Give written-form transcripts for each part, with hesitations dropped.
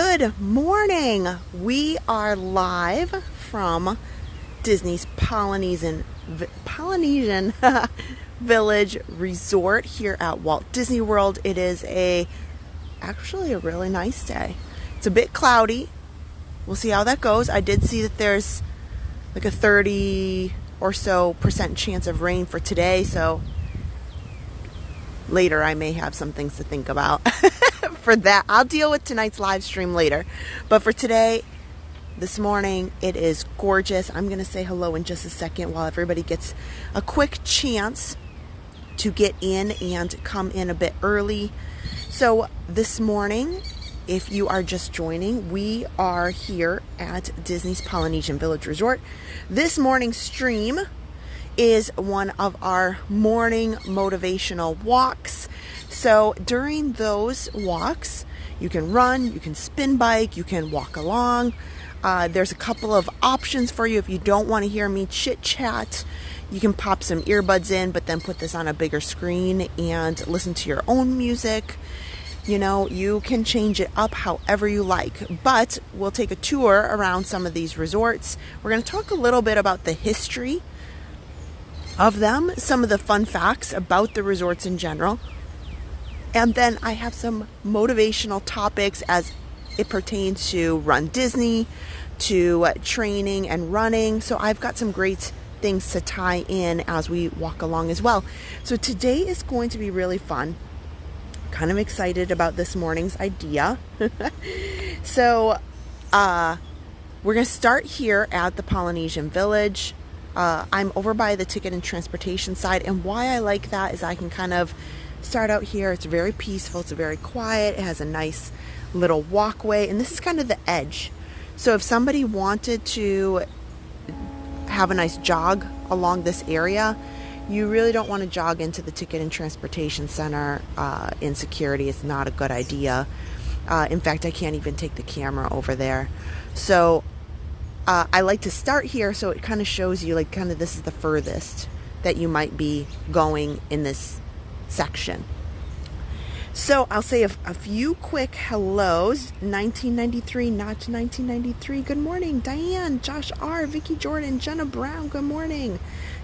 Good morning. We are live from Disney's Polynesian Village Resort here at Walt Disney World. It is actually a really nice day. It's a bit cloudy. We'll see how that goes. I did see that there's like a 30% or so chance of rain for today, so later I may have some things to think about. For that, I'll deal with tonight's live stream later. But for today, this morning, it is gorgeous. I'm going to say hello in just a second while everybody gets a quick chance to get in and come in a bit early. So this morning, if you are just joining, we are here at Disney's Polynesian Village Resort. This morning's stream is one of our morning motivational walks. So during those walks, you can run, you can spin bike, you can walk along. There's a couple of options for you if you don't want to hear me chit chat. You can pop some earbuds in, but then put this on a bigger screen and listen to your own music. You know, you can change it up however you like, but we'll take a tour around some of these resorts. We're going to talk a little bit about the history of them, some of the fun facts about the resorts in general. And then I have some motivational topics as it pertains to RunDisney, to training and running. So I've got some great things to tie in as we walk along as well. So today is going to be really fun. Kind of excited about this morning's idea. So we're going to start here at the Polynesian Village. I'm over by the ticket and transportation side, and why I like that is I can kind of start out here. It's very peaceful, it's very quiet, it has a nice little walkway, and this is kind of the edge. So if somebody wanted to have a nice jog along this area, you really don't want to jog into the ticket and transportation center in security. It's not a good idea. In fact, I can't even take the camera over there. So I like to start here so it kind of shows you like kind of this is the furthest that you might be going in this section. So I'll say a few quick hellos. 1993, not 1993. Good morning, Diane, Josh R, Vicky Jordan, Jenna Brown. Good morning,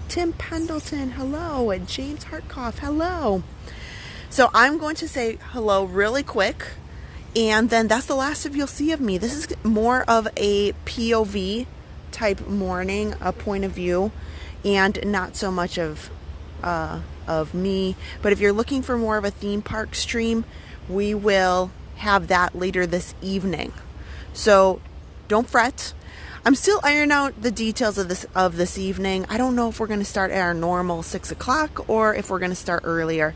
Tim Pendleton. Hello, James Hartkoff. Hello. So I'm going to say hello really quick, and then that's the last of you'll see of me. This is more of a POV type morning, a point of view, and not so much of me. But if you're looking for more of a theme park stream, we will have that later this evening. So don't fret. I'm still ironing out the details of this evening. I don't know if we're going to start at our normal 6 o'clock or if we're going to start earlier.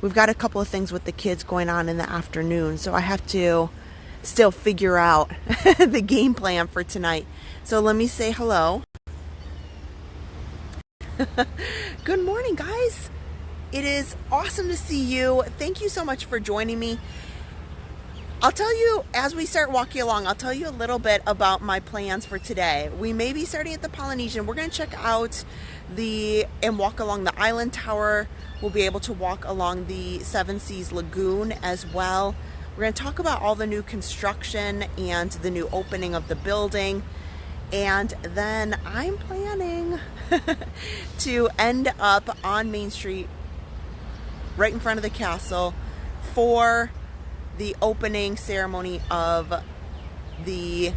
We've got a couple of things with the kids going on in the afternoon, so I have to still figure out the game plan for tonight. So let me say hello. Good morning, guys. It is awesome to see you. Thank you so much for joining me. I'll tell you, as we start walking along, I'll tell you a little bit about my plans for today. We may be starting at the Polynesian. We're going to check out and walk along the Island Tower. We'll be able to walk along the Seven Seas Lagoon as well. We're going to talk about all the new construction and the new opening of the building. And then I'm planning to end up on Main Street, right in front of the castle, for the opening ceremony of the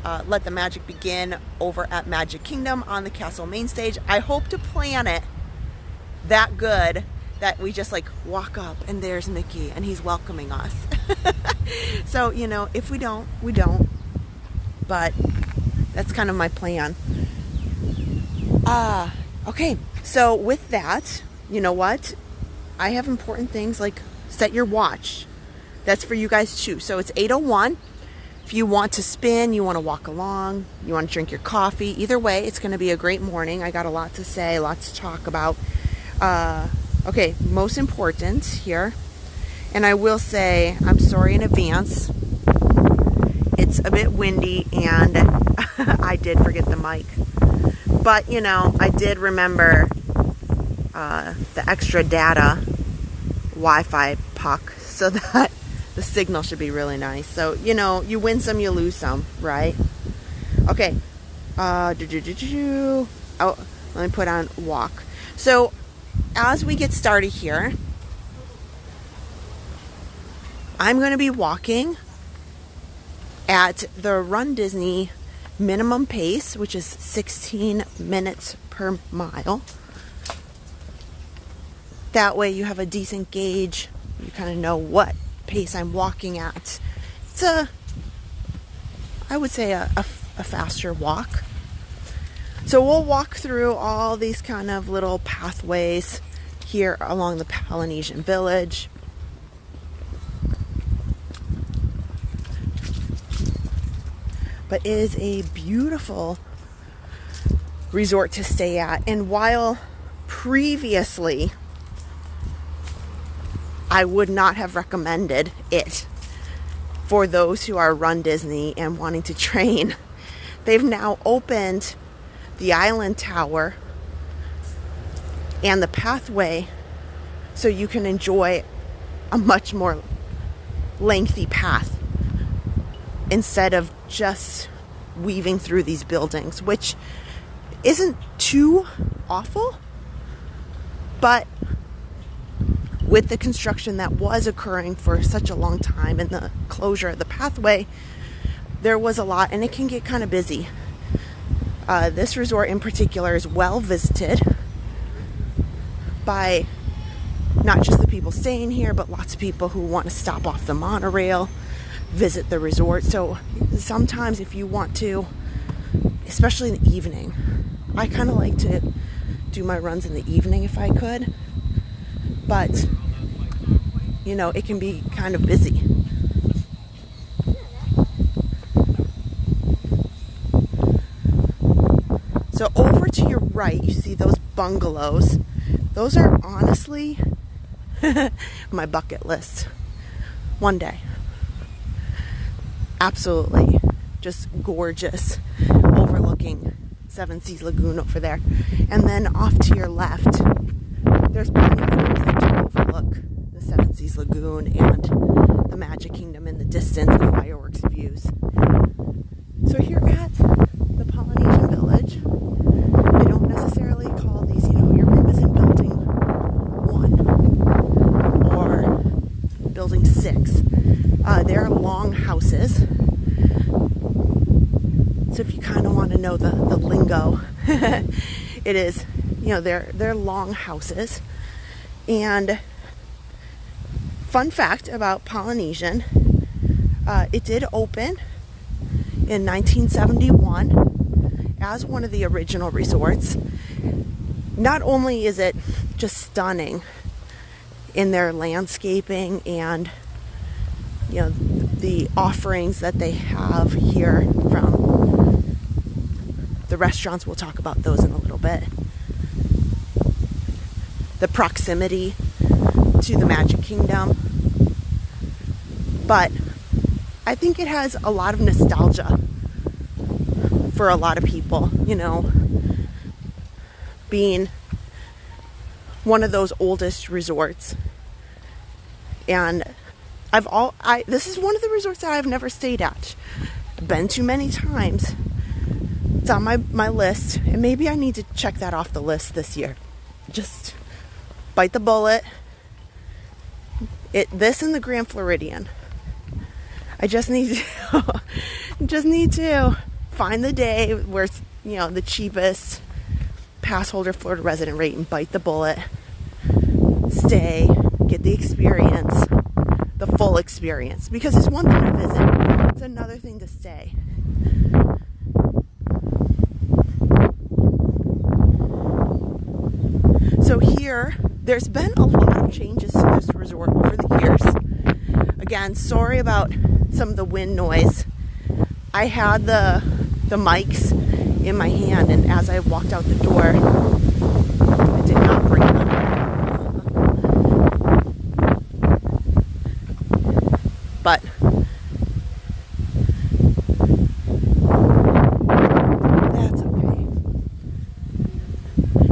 Let the Magic Begin over at Magic Kingdom on the castle main stage. I hope to plan it that good that we just like walk up and there's Mickey and he's welcoming us. So, you know, if we don't, we don't. But that's kind of my plan. Okay, so with that, you know what? I have important things like set your watch. That's for you guys too. So it's 8:01. If you want to spin, you want to walk along, you want to drink your coffee, either way, it's going to be a great morning. I got a lot to say, lots to talk about. Okay, most important here, and I will say, I'm sorry in advance. It's a bit windy and I did forget the mic. But, you know, I did remember the extra data Wi-Fi puck so that The signal should be really nice. So, you know, you win some, you lose some, right? Okay. Oh, let me put on walk. So, as we get started here, I'm going to be walking at the RunDisney minimum pace, which is 16 minutes per mile. That way you have a decent gauge. You kind of know what pace I'm walking at. It's I would say a faster walk. So we'll walk through all these kind of little pathways here along the Polynesian village. But it is a beautiful resort to stay at. And while previously I would not have recommended it for those who are RunDisney and wanting to train, they've now opened the island tower and the pathway so you can enjoy a much more lengthy path instead of just weaving through these buildings, which isn't too awful, but with the construction that was occurring for such a long time and the closure of the pathway, there was a lot, and it can get kind of busy. This resort in particular is well visited by not just the people staying here, but lots of people who want to stop off the monorail, visit the resort. So sometimes if you want to, especially in the evening, I kind of like to do my runs in the evening if I could, but you know, it can be kind of busy. So over to your right, you see those bungalows. Those are honestly my bucket list. One day. Absolutely just gorgeous, overlooking Seven Seas Lagoon over there. And then off to your left, there's plenty of rooms that do overlook the Seven Seas Lagoon and the Magic Kingdom in the distance, the fireworks views. So here at the Polynesian Village, they don't necessarily call these, you know, your room is in building 1 or building 6. They're long houses. So if you kind of want to know the lingo, it is, you know, they're long houses. And fun fact about Polynesian, it did open in 1971 as one of the original resorts. Not only is it just stunning in their landscaping and, you know, the offerings that they have here from the restaurants. We'll talk about those in a little bit. The proximity to the Magic Kingdom. But I think it has a lot of nostalgia for a lot of people, you know, being one of those oldest resorts. And this is one of the resorts that I've never stayed at. Been to many times. It's on my list, and maybe I need to check that off the list this year. Just bite the bullet. This and the Grand Floridian. I just need to find the day where it's, you know, the cheapest Passholder Florida resident rate and bite the bullet. Stay, get the experience, the full experience. Because it's one thing to visit, it's another thing to stay. So here, there's been a lot of changes to this resort over the years. Again, sorry about some of the wind noise. I had the mics in my hand, and as I walked out the door, I did not bring them. But that's okay.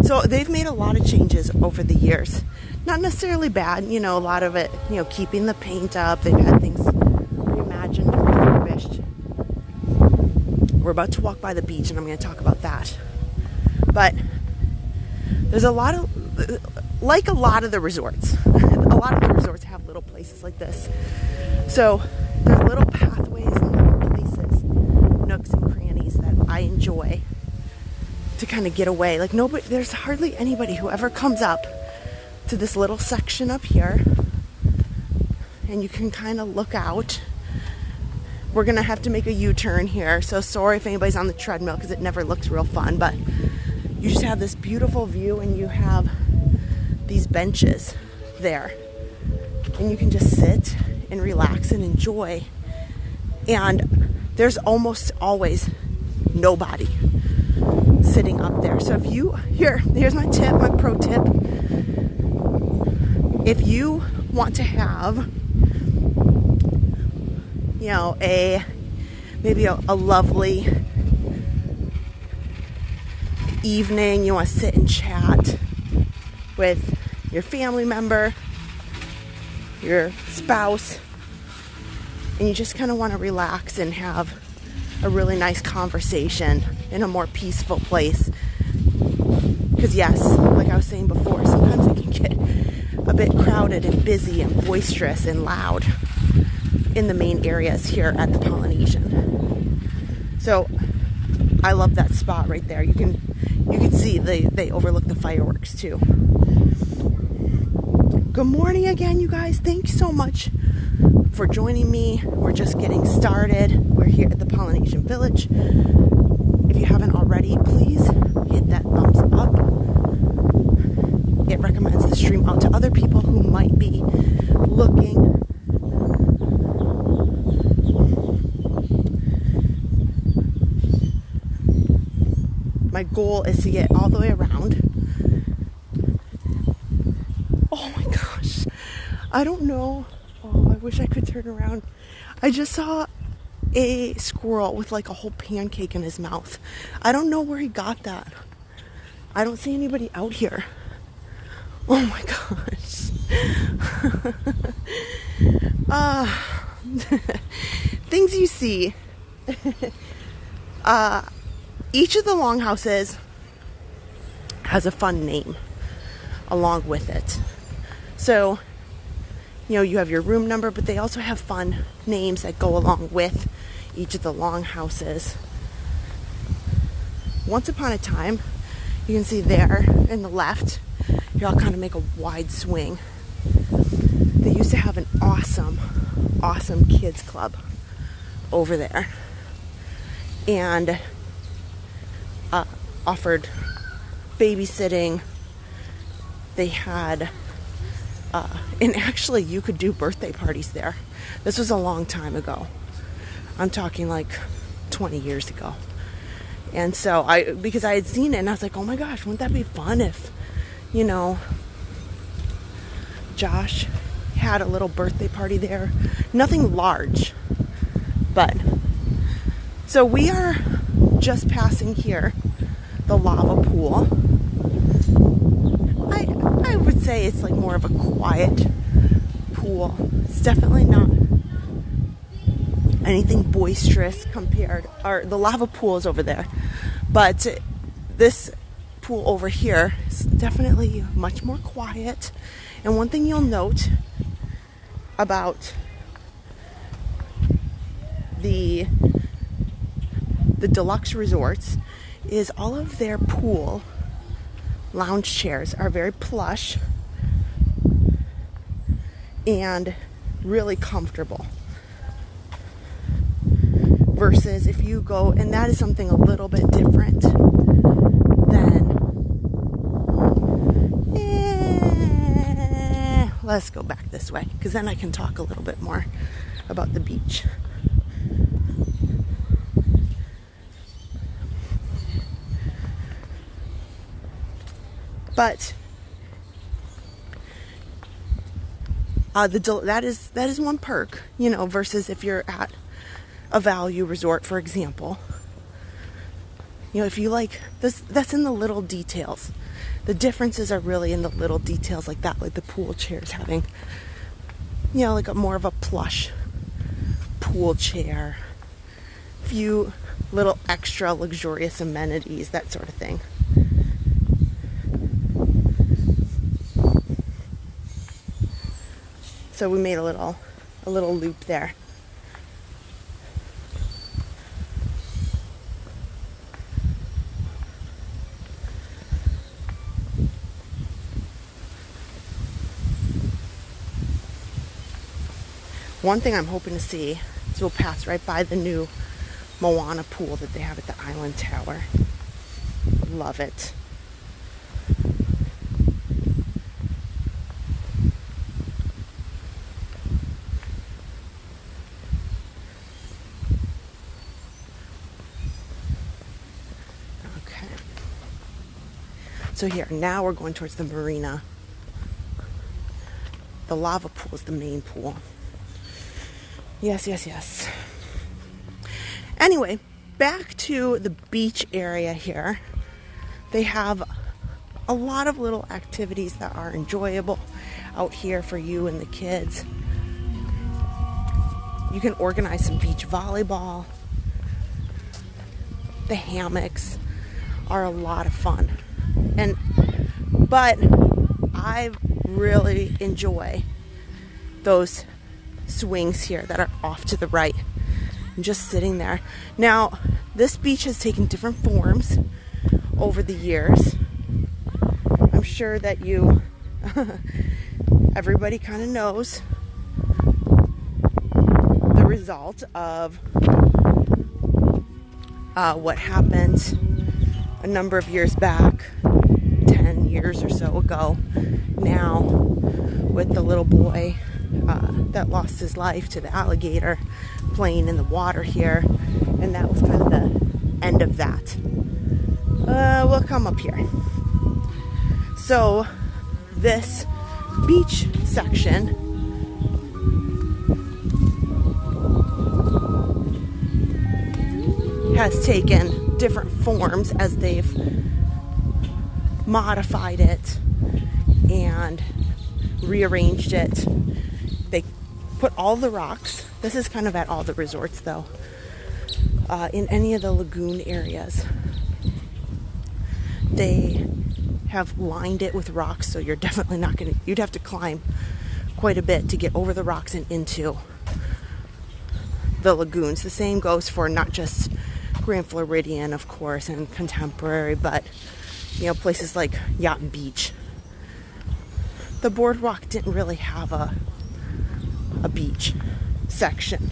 So they've made a lot of changes over the years. not necessarily bad. You know, a lot of it, you know, keeping the paint up. They've had things reimagined and refurbished. We're about to walk by the beach, and I'm going to talk about that. But there's a lot of, like a lot of the resorts, a lot of the resorts have little places like this. So there's little pathways and little places, nooks and crannies that I enjoy to kind of get away. Like nobody, there's hardly anybody who ever comes up to this little section up here, and you can kind of look out. We're gonna have to make a U-turn here, so sorry if anybody's on the treadmill because it never looks real fun, but you just have this beautiful view, and you have these benches there, and you can just sit and relax and enjoy. And there's almost always nobody sitting up there. So if you, here's my tip, my pro tip. If you want to have, you know, maybe a lovely evening, you want to sit and chat with your family member, your spouse, and you just kind of want to relax and have a really nice conversation in a more peaceful place. Because yes, like I was saying before, sometimes it can get a bit crowded and busy and boisterous and loud in the main areas here at the Polynesian. So I love that spot right there. You can see they overlook the fireworks too. Good morning again, you guys. Thanks so much for joining me. We're just getting started. We're here at the Polynesian Village. If you haven't already, please hit that thumbs up. It recommends the stream out to other people who might be looking. My goal is to get all the way around. Oh my gosh. I don't know. Oh, I wish I could turn around. I just saw a squirrel with like a whole pancake in his mouth. I don't know where he got that. I don't see anybody out here. Oh my gosh. Things you see. Each of the longhouses has a fun name along with it. So, you know, you have your room number, but they also have fun names that go along with each of the longhouses. Once upon a time, you can see there in the left, here I'll kind of make a wide swing. They used to have an awesome kids club over there, and offered babysitting. They had and actually you could do birthday parties there. This was a long time ago. I'm talking like 20 years ago. And so because I had seen it, and I was like, oh my gosh, wouldn't that be fun if, you know, Josh had a little birthday party there. Nothing large, but so we are just passing here the lava pool. I would say it's like more of a quiet pool. It's definitely not anything boisterous compared, or the lava pool is over there, but this pool over here is definitely much more quiet. And one thing you'll note about the deluxe resorts is all of their pool lounge chairs are very plush and really comfortable, versus if you go, and that is something a little bit different than let's go back this way, because then I can talk a little bit more about the beach. But that is one perk, you know, versus if you're at a value resort, for example. You know, if you like this, that's in the little details. The differences are really in the little details like that, like the pool chairs having, you know, like a more of a plush pool chair, few little extra luxurious amenities, that sort of thing. So we made a little loop there. One thing I'm hoping to see is we'll pass right by the new Moana pool that they have at the Island Tower. Love it. Okay. So here, now we're going towards the marina. The lava pool is the main pool. Yes, yes, yes. Anyway, back to the beach area here. They have a lot of little activities that are enjoyable out here for you and the kids. You can organize some beach volleyball. The hammocks are a lot of fun. But I really enjoy those swings here that are off to the right. I'm just sitting there. Now, this beach has taken different forms over the years. I'm sure that everybody kind of knows the result of what happened a number of years back, 10 years or so ago now, with the little boy that lost his life to the alligator playing in the water here, and that was kind of the end of that. We'll come up here. So this beach section has taken different forms as they've modified it and rearranged it. They put all the rocks. This is kind of at all the resorts though. In any of the lagoon areas, they have lined it with rocks, so you're definitely not gonna, you'd have to climb quite a bit to get over the rocks and into the lagoons. The same goes for not just Grand Floridian, of course, and Contemporary, but you know, places like Yacht Beach. The boardwalk didn't really have a beach section.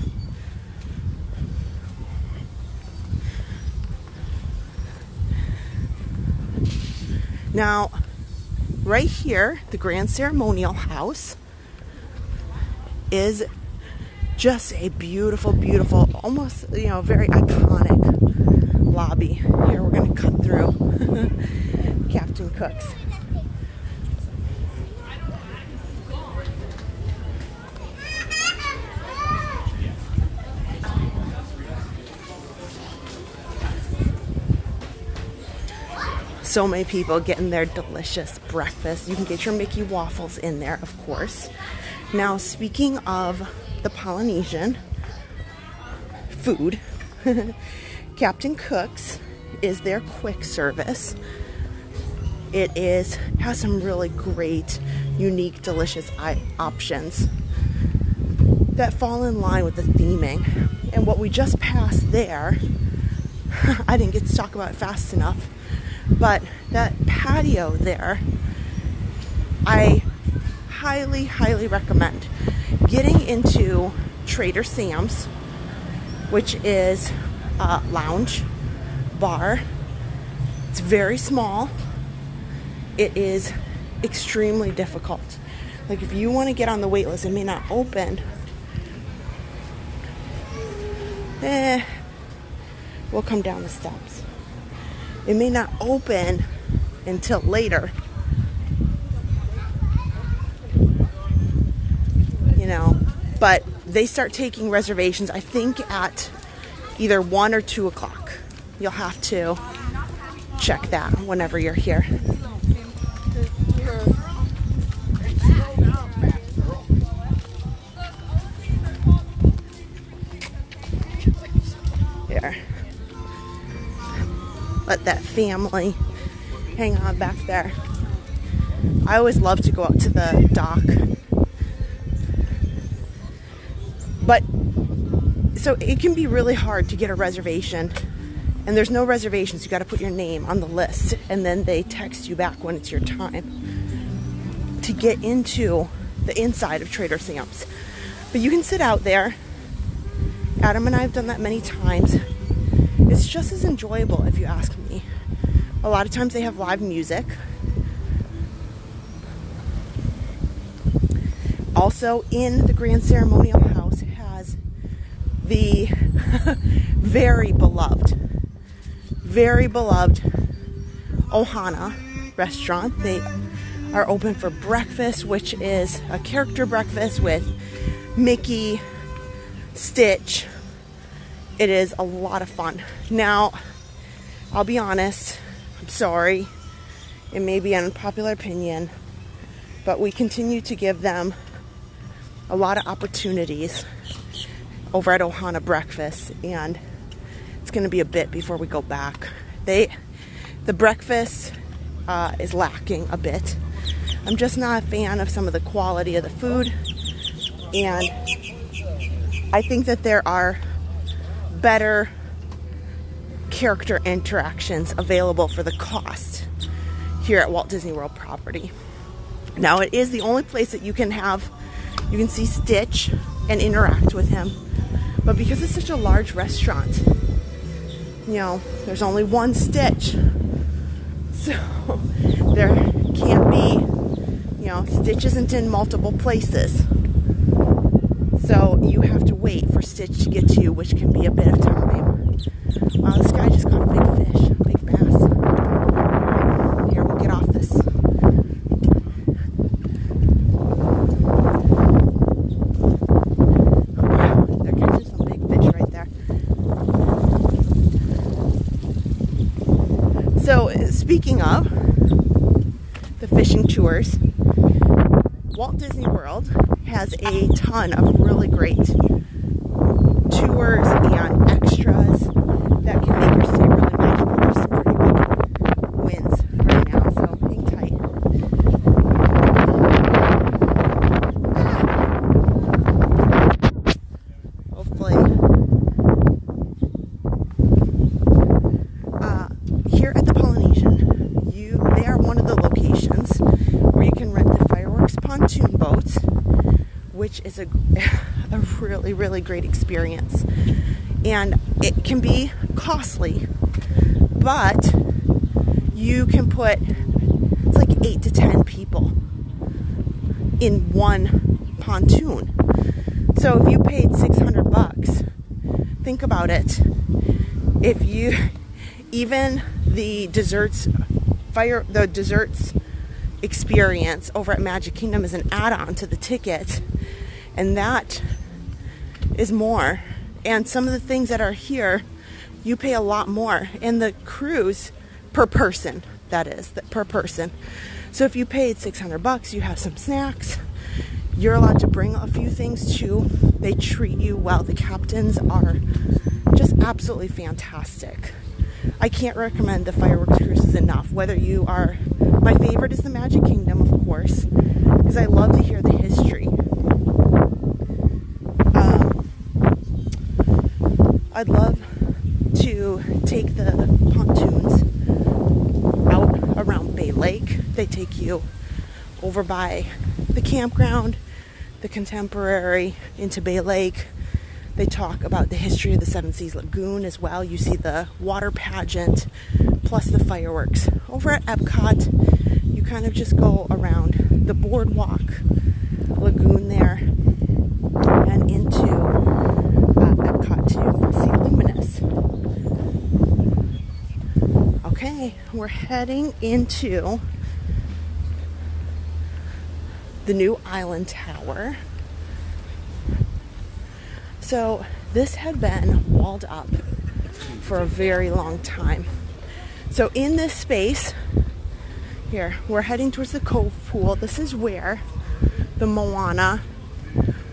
Now, right here, the Grand Ceremonial House is just a beautiful, beautiful, almost, you know, very iconic lobby. Here we're going to cut through Captain Cook's. So many people getting their delicious breakfast. You can get your Mickey waffles in there, of course. Now, speaking of the Polynesian food, Captain Cook's is their quick service. It has some really great, unique, delicious options that fall in line with the theming. And what we just passed there, I didn't get to talk about it fast enough, but that patio there, I highly, highly recommend getting into Trader Sam's, which is a lounge bar. It's very small. It is extremely difficult. Like, if you want to get on the wait list, it may not open. We'll come down the steps. It may not open until later. You know, but they start taking reservations, I think, at either 1 or 2 o'clock. You'll have to check that whenever you're here. Here. Let that family hang on back there. I always love to go out to the dock. But, so it can be really hard to get a reservation. And there's no reservations. You got to put your name on the list. And then they text you back when it's your time to get into the inside of Trader Sam's. But you can sit out there. Adam and I have done that many times. It's just as enjoyable if you ask me. A lot of times they have live music. Also in the Grand Ceremonial House has the very beloved Ohana restaurant. They are open for breakfast, which is a character breakfast with Mickey, Stitch. It is a lot of fun. Now, I'll be honest, I'm sorry, it may be an unpopular opinion, but we continue to give them a lot of opportunities over at Ohana Breakfast, and it's going to be a bit before we go back. The breakfast is lacking a bit. I'm just not a fan of some of the quality of the food, and I think that there are better character interactions available for the cost here at Walt Disney World property. Now, it is the only place that you can see Stitch and interact with him, but because it's such a large restaurant, you know, there's only one Stitch, so there can't be, you know, Stitch isn't in multiple places. So you have to wait for Stitch to get to you, which can be a bit of time. Wow, this guy just caught a big fish, a big bass. Here, we'll get off this. Wow, they're catching some big fish right there. So, speaking of the fishing tours, Walt Disney World has a ton of really great tours and extras that can make your stay really magical. There's some pretty big winds right now, so hang tight. Hopefully. Here at the Polynesian, they are one of the locations where you can rent the fireworks pontoon boats, which is a really, really great experience. And it can be costly, but you can put, it's like 8 to 10 people in one pontoon. So if you paid $600, think about it. If you, even the desserts experience over at Magic Kingdom is an add-on to the ticket, and that is more. And some of the things that are here, you pay a lot more. And the cruise per person, that is, per person. So if you paid $600, you have some snacks. You're allowed to bring a few things too. They treat you well. The captains are just absolutely fantastic. I can't recommend the fireworks cruises enough. Whether you are, my favorite is the Magic Kingdom, of course, because I love to hear the history. I'd love to take the pontoons out around Bay Lake. They take you over by the campground, the Contemporary, into Bay Lake. They talk about the history of the Seven Seas Lagoon as well. You see the water pageant plus the fireworks. Over at Epcot, you kind of just go around the boardwalk lagoon there and into Epcot to see Luminous. Okay, we're heading into the new Island Tower. So this had been walled up for a very long time. So in this space here, we're heading towards the Cove Pool. This is where the Moana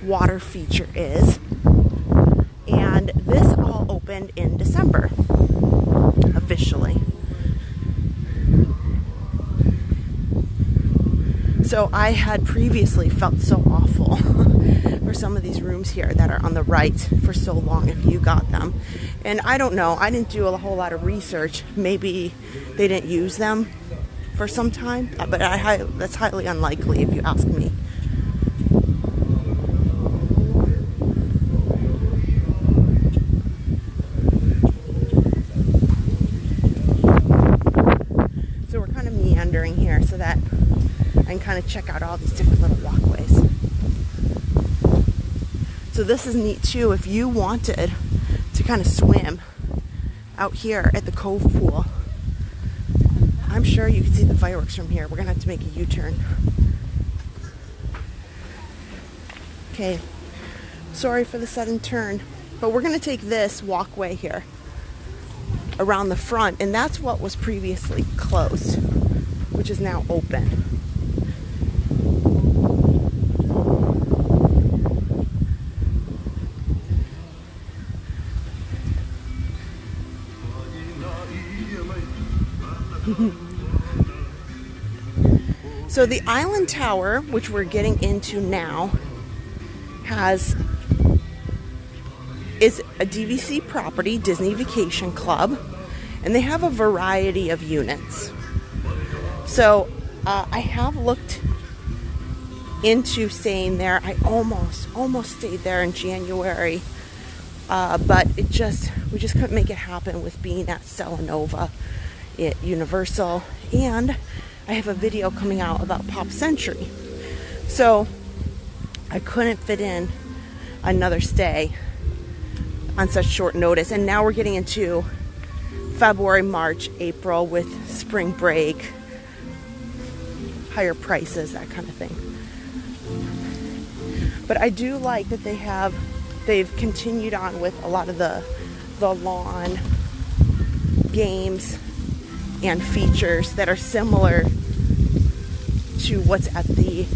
water feature is. And this all opened in December, officially. So I had previously felt so awful for some of these rooms here that are on the right for so long if you got them. And I don't know, I didn't do a whole lot of research. Maybe they didn't use them for some time, but that's highly unlikely if you ask me. So we're kind of meandering here so that I can kind of check out all these different little walkways. So this is neat too if you wanted to kind of swim out here at the Cove Pool. I'm sure you can see the fireworks from here. We're gonna have to make a U-turn. Okay, sorry for the sudden turn, but we're gonna take this walkway here around the front, and that's what was previously closed, which is now open. So the Island Tower, which we're getting into now, is a DVC property, Disney Vacation Club, and they have a variety of units. So I have looked into staying there. I almost stayed there in January, but we just couldn't make it happen with being at Celanova at Universal, and I have a video coming out about Pop Century, so I couldn't fit in another stay on such short notice. And now we're getting into February, March, April with spring break, higher prices, that kind of thing. But I do like that they've continued on with a lot of the lawn games and features that are similar to what's at the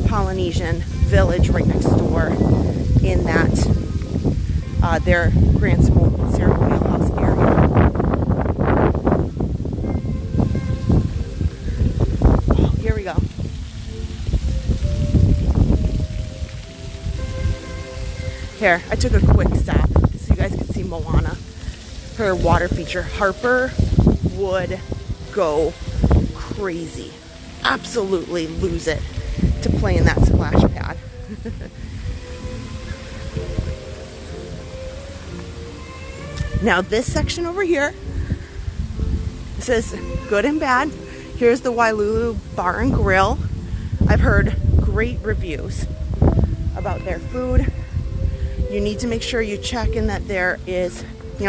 Polynesian Village right next door, in that their Grand Ceremonial House area. Oh, here we go. Here, I took a quick stop so you guys can see Moana. Her water feature. Harper would go crazy, absolutely lose it to play in that splash pad. Now this section over here, it says good and bad. Here's the Wailulu Bar and Grill. I've heard great reviews about their food. You need to make sure you check in that there is,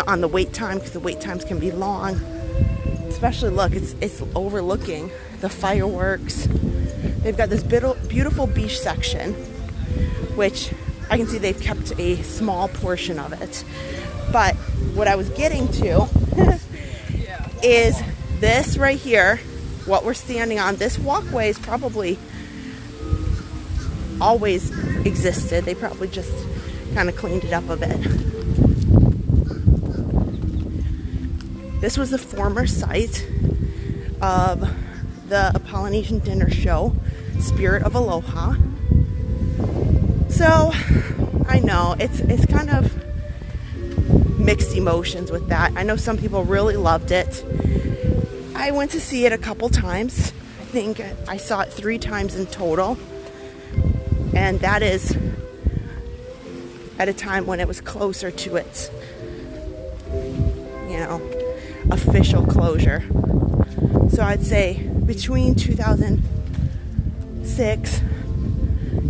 on the wait time, because the wait times can be long. Especially, look, it's overlooking the fireworks. They've got this beautiful beach section, which I can see they've kept a small portion of it. But what I was getting to is this right here, what we're standing on. This walkway is probably always existed. They probably just kind of cleaned it up a bit. This was the former site of the Polynesian dinner show, Spirit of Aloha. So I know it's kind of mixed emotions with that. I know some people really loved it. I went to see it a couple times. I think I saw it 3 times in total, and that is at a time when it was closer to its official closure. So I'd say between 2006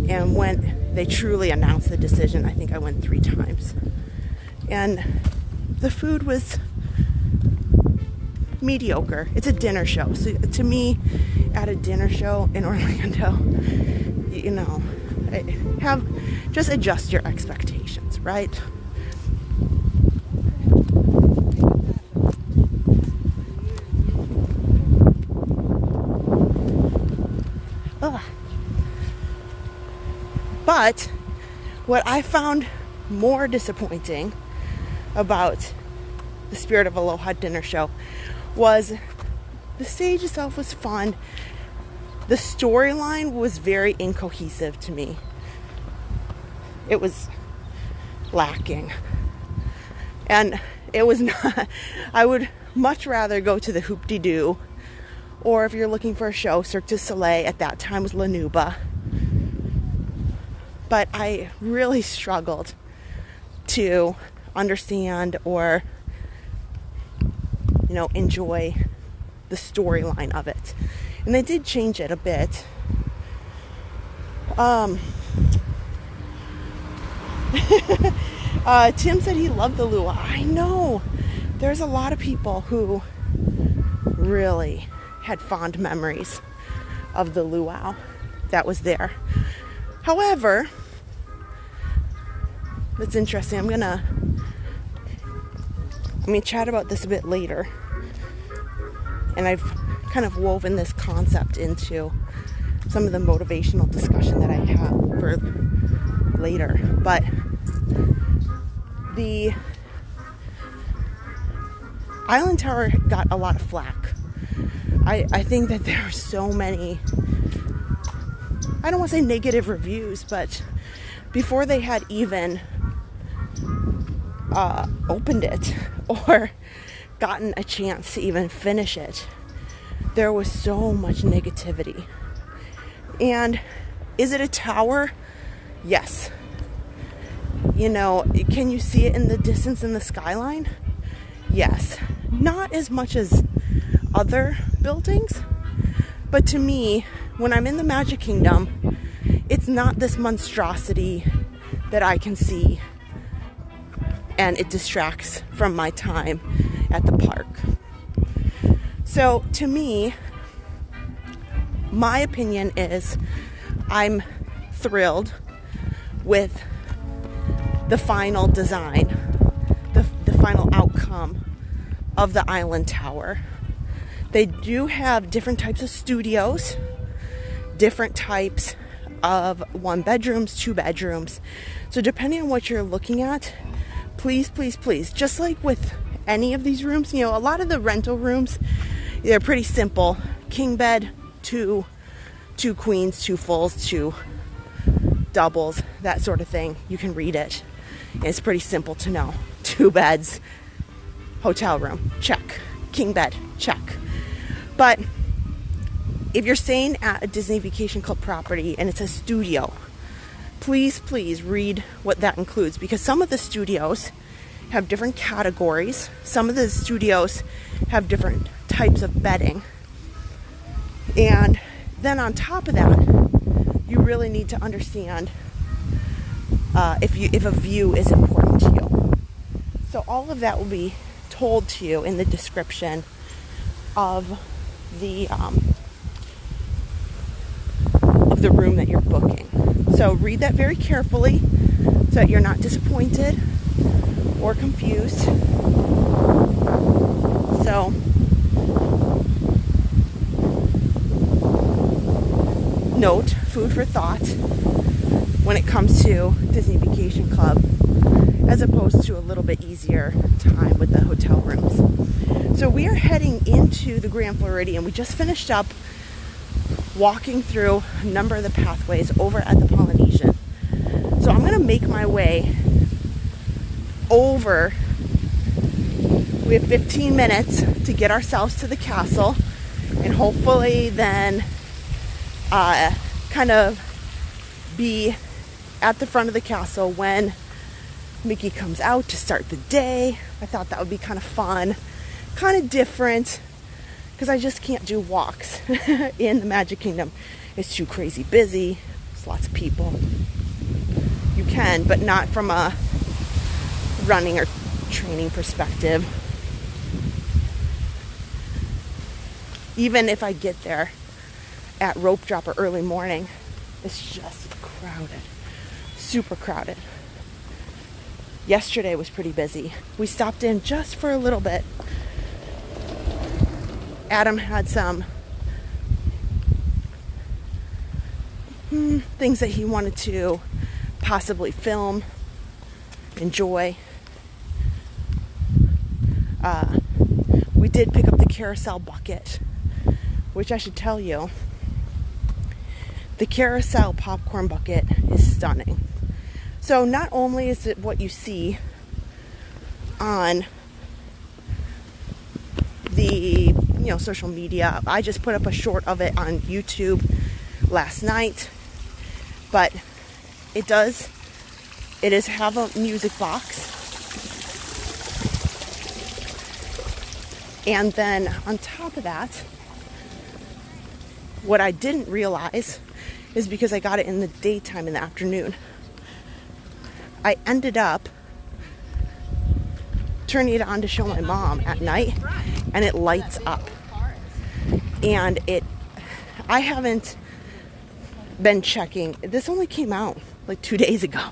and when they truly announced the decision, I think I went 3 times. And the food was mediocre. It's a dinner show. So to me, at a dinner show in Orlando, just adjust your expectations, right? But what I found more disappointing about the Spirit of Aloha dinner show was the stage itself was fun. The storyline was very incohesive to me. It was lacking. And it was not, I would much rather go to the Hoop-de-Doo, or if you're looking for a show, Cirque du Soleil, at that time was Lanuba. But I really struggled to understand or, you know, enjoy the storyline of it. And they did change it a bit. Tim said he loved the luau. I know. There's a lot of people who really had fond memories of the luau that was there. However, that's interesting. I'm gonna chat about this a bit later. And I've kind of woven this concept into some of the motivational discussion that I have for later. But the Island Tower got a lot of flack. I think that there are so many, I don't want to say negative reviews, but before they had even opened it or gotten a chance to even finish it, there was so much negativity. And is it a tower? Yes. You know, can you see it in the distance in the skyline? Yes. Not as much as other buildings, but to me, when I'm in the Magic Kingdom, it's not this monstrosity that I can see, and it distracts from my time at the park. So to me, my opinion is I'm thrilled with the final design, the final outcome of the Island Tower. They do have different types of studios, different types of 1 bedrooms, 2 bedrooms. So depending on what you're looking at, please, just like with any of these rooms, you know, a lot of the rental rooms, they're pretty simple. King bed, two queens, 2 fulls, 2 doubles, that sort of thing. You can read it. It's pretty simple to know. 2 beds, hotel room, check. King bed, check. But if you're staying at a Disney Vacation Club property and it's a studio, please read what that includes, because some of the studios have different categories. Some of the studios have different types of bedding. And then on top of that, you really need to understand if a view is important to you. So all of that will be told to you in the description of the room that you're booking. So read that very carefully so that you're not disappointed or confused. So note, food for thought when it comes to Disney Vacation Club, as opposed to a little bit easier time with the hotel rooms. So we are heading into the Grand Floridian. We just finished up walking through a number of the pathways over at the Polynesian. So I'm going to make my way over. We have 15 minutes to get ourselves to the castle, and hopefully then kind of be at the front of the castle when Mickey comes out to start the day. I thought that would be kind of fun, kind of different, because I just can't do walks in the Magic Kingdom. It's too crazy busy. There's lots of people. You can, but not from a running or training perspective. Even if I get there at rope drop or early morning, it's just crowded. Super crowded. Yesterday was pretty busy. We stopped in just for a little bit. Adam had some things that he wanted to possibly film, enjoy. We did pick up the carousel bucket, which I should tell you, the carousel popcorn bucket is stunning. So not only is it what you see on the social media, I just put up a short of it on YouTube last night, but it is have a music box. And then on top of that, what I didn't realize is because I got it in the daytime, in the afternoon, I ended up turning it on to show my mom at night, and it lights up. And I haven't been checking. This only came out like 2 days ago.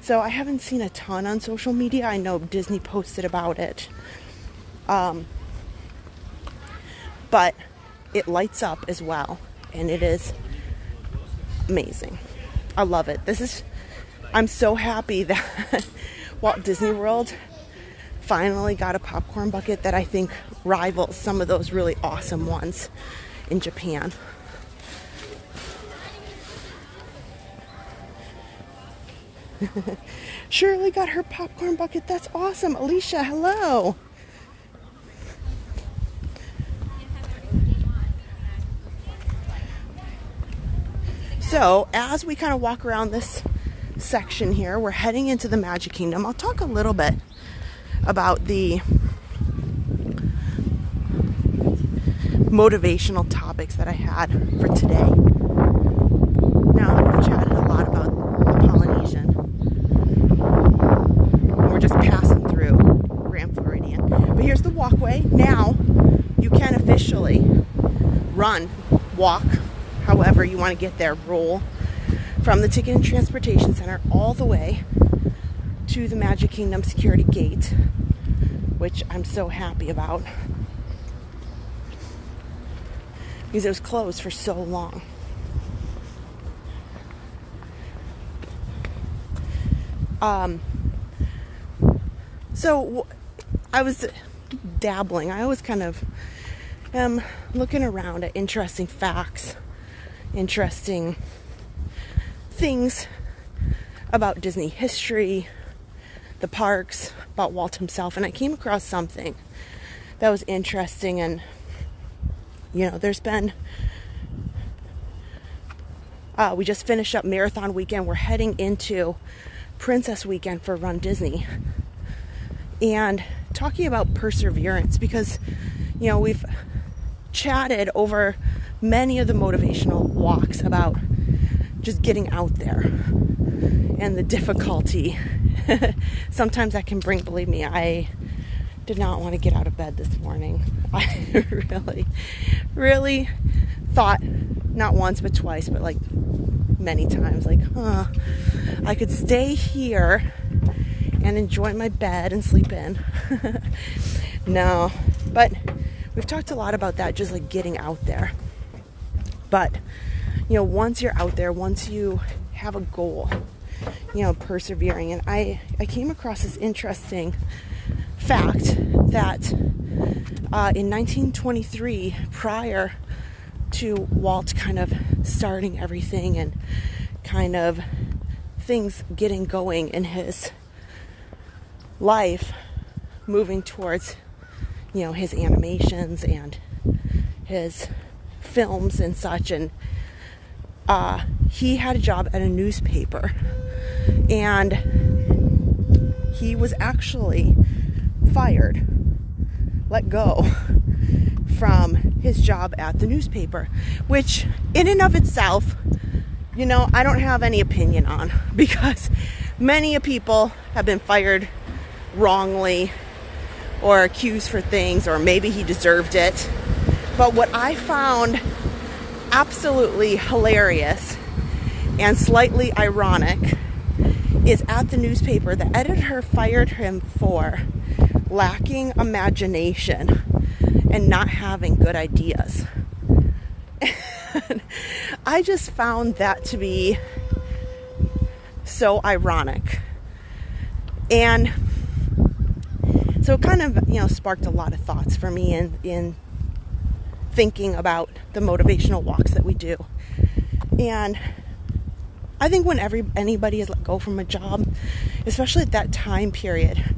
So I haven't seen a ton on social media. I know Disney posted about it. But it lights up as well, and it is amazing. I love it. I'm so happy that Walt Disney World finally got a popcorn bucket that I think rivals some of those really awesome ones in Japan. Shirley got her popcorn bucket. That's awesome. Alicia, hello. So as we kind of walk around this section here, we're heading into the Magic Kingdom. I'll talk a little bit about the motivational topics that I had for today. Now that we've chatted a lot about the Polynesian, and we're just passing through Grand Floridian. But here's the walkway. Now you can officially walk, however you want to get there, roll from the Ticket and Transportation Center all the way to the Magic Kingdom security gate, which I'm so happy about because it was closed for so long. So I was dabbling. I always kind of am looking around at interesting facts, interesting things about Disney history, the parks, about Walt himself, and I came across something that was interesting. And there's been we just finished up marathon weekend. We're heading into Princess weekend for RunDisney, and talking about perseverance, because we've chatted over many of the motivational walks about just getting out there and the difficulty sometimes that can bring. Believe me, I did not want to get out of bed this morning. I really thought, not once but twice, but like many times, like, I could stay here and enjoy my bed and sleep in. No, but we've talked a lot about that, just like getting out there. But once you're out there, once you have a goal, persevering. And I came across this interesting fact that in 1923, prior to Walt kind of starting everything and kind of things getting going in his life, moving towards his animations and his films and such, and he had a job at a newspaper, and he was actually fired, let go from his job at the newspaper, which in and of itself, I don't have any opinion on, because many people have been fired wrongly or accused for things, or maybe he deserved it. But what I found absolutely hilarious and slightly ironic is, at the newspaper, the editor fired him for lacking imagination and not having good ideas. I just found that to be so ironic. And so it kind of, sparked a lot of thoughts for me in thinking about the motivational walks that we do. And I think when anybody is let go from a job, especially at that time period,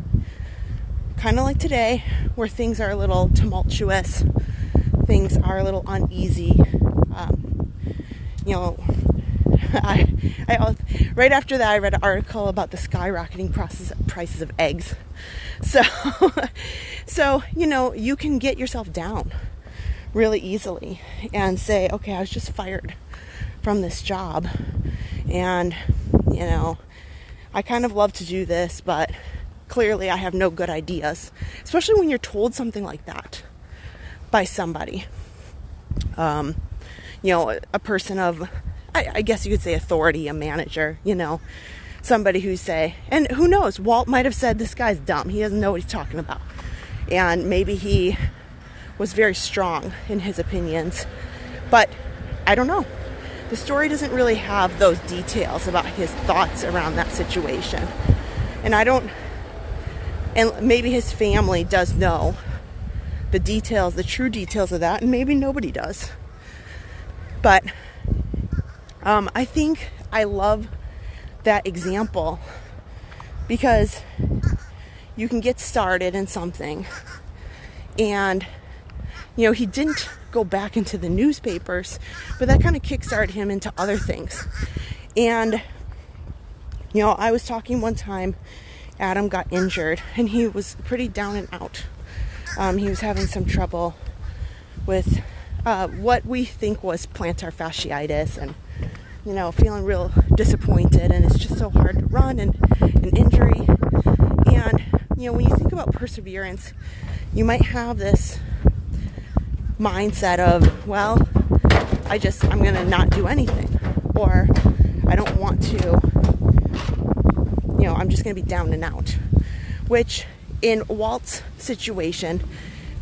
kind of like today, where things are a little tumultuous, things are a little uneasy, right after that I read an article about the skyrocketing prices of eggs. So you can get yourself down really easily and say, okay, I was just fired from this job, and I kind of love to do this, but clearly I have no good ideas, especially when you're told something like that by somebody, a person of, I guess you could say, authority, a manager, somebody who say, and who knows, Walt might have said, this guy's dumb, he doesn't know what he's talking about, and maybe he was very strong in his opinions, but I don't know. The story doesn't really have those details about his thoughts around that situation, and maybe his family does know the details, the true details of that, and maybe nobody does. But I think I love that example because you can get started in something, and he didn't go back into the newspapers, but that kind of kickstarted him into other things. And I was talking one time, Adam got injured and he was pretty down and out. He was having some trouble with what we think was plantar fasciitis, and feeling real disappointed, and it's just so hard to run, and an injury. And when you think about perseverance, you might have this mindset of, well, I'm gonna not do anything, or I don't want to, I'm just gonna be down and out, which in Walt's situation,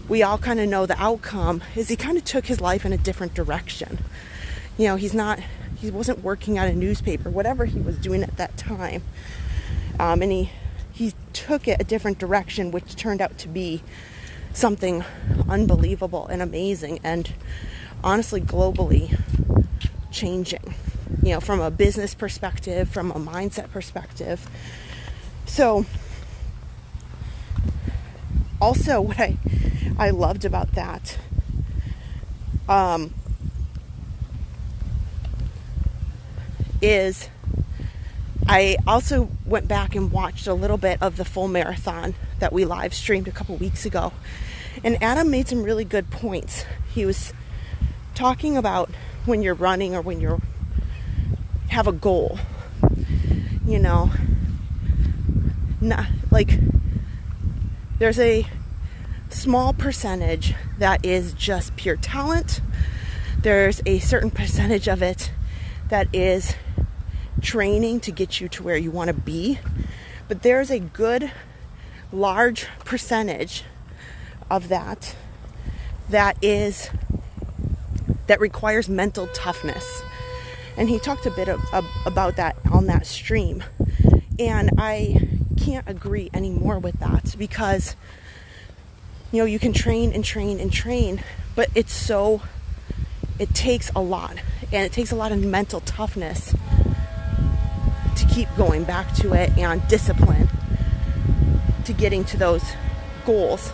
we all kind of know the outcome is he kind of took his life in a different direction. He wasn't working at a newspaper, whatever he was doing at that time, and he took it a different direction, which turned out to be something unbelievable and amazing, and honestly globally changing, from a business perspective, from a mindset perspective. So also what I loved about that is I also went back and watched a little bit of the full marathon that we live streamed a couple weeks ago. And Adam made some really good points. He was talking about when you're running or when you have a goal, not like there's a small percentage that is just pure talent. There's a certain percentage of it that is training to get you to where you want to be, but there's a good large percentage of that requires mental toughness. And he talked a bit about that on that stream, and I can't agree anymore with that, because you can train and train and train, but it takes a lot, and it takes a lot of mental toughness to keep going back to it, and discipline to getting to those goals.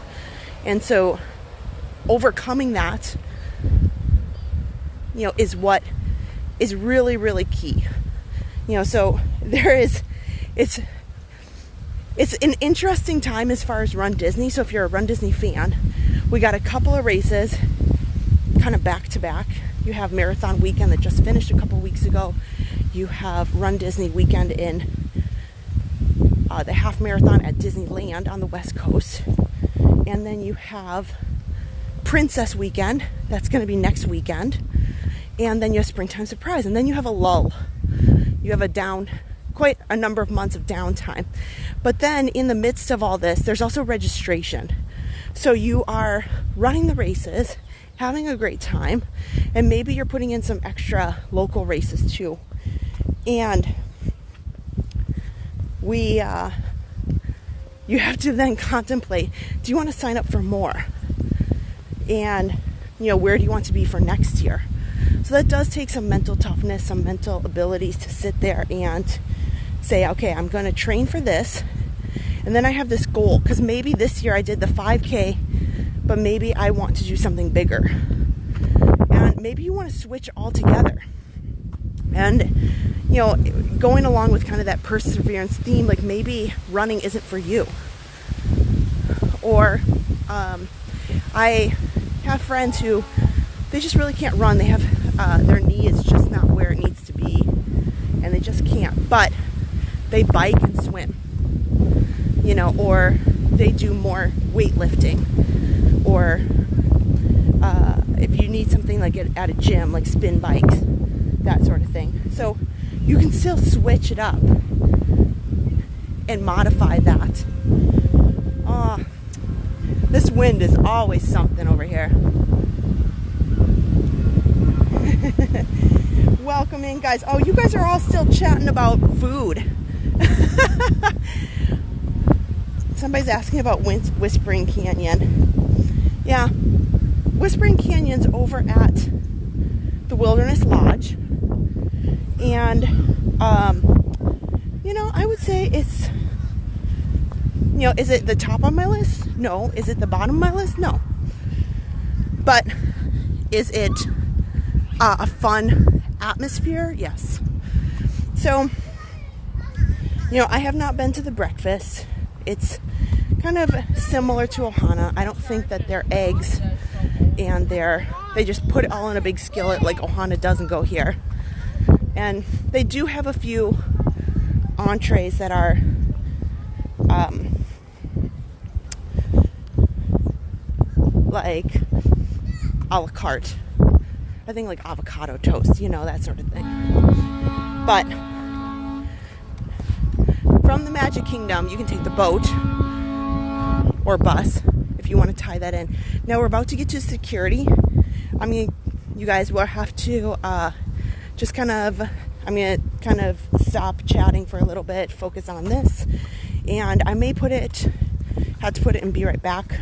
And so overcoming that, is what is really, really key. So it's an interesting time as far as Run Disney. So if you're a Run Disney fan, we got a couple of races kind of back to back. You have Marathon Weekend that just finished a couple weeks ago. You have Run Disney Weekend in the half marathon at Disneyland on the West Coast. And then you have Princess Weekend, that's going to be next weekend. And then you have Springtime Surprise. And then you have a lull. You have quite a number of months of downtime. But then in the midst of all this, there's also registration. So you are running the races, having a great time, and maybe you're putting in some extra local races too. And you have to then contemplate, do you want to sign up for more? And, where do you want to be for next year? So that does take some mental toughness, some mental abilities to sit there and say, okay, I'm going to train for this. And then I have this goal, because maybe this year I did the 5K, but maybe I want to do something bigger. And maybe you want to switch altogether. And, going along with kind of that perseverance theme, like maybe running isn't for you. Or I have friends who, they just really can't run. They have, their knee is just not where it needs to be, and they just can't. But they bike and swim, or they do more weightlifting, or if you need something like at a gym, like spin bikes, that sort of thing. So you can still switch it up and modify that. This wind is always something over here. Welcome in, guys. Oh, you guys are all still chatting about food. Somebody's asking about Whispering Canyon. Yeah, Whispering Canyon's over at the Wilderness Lodge. And, I would say it's, is it the top of my list? No. Is it the bottom of my list? No. But is it a fun atmosphere? Yes. So, I have not been to the breakfast. It's kind of similar to Ohana. I don't think that they're eggs and they just put it all in a big skillet like Ohana does and go here. And they do have a few entrees that are like a la carte. I think like avocado toast, that sort of thing. But from the Magic Kingdom, you can take the boat or bus if you want to tie that in. Now we're about to get to security. You guys will have to I'm going to kind of stop chatting for a little bit, focus on this, and I may have to put it and be right back,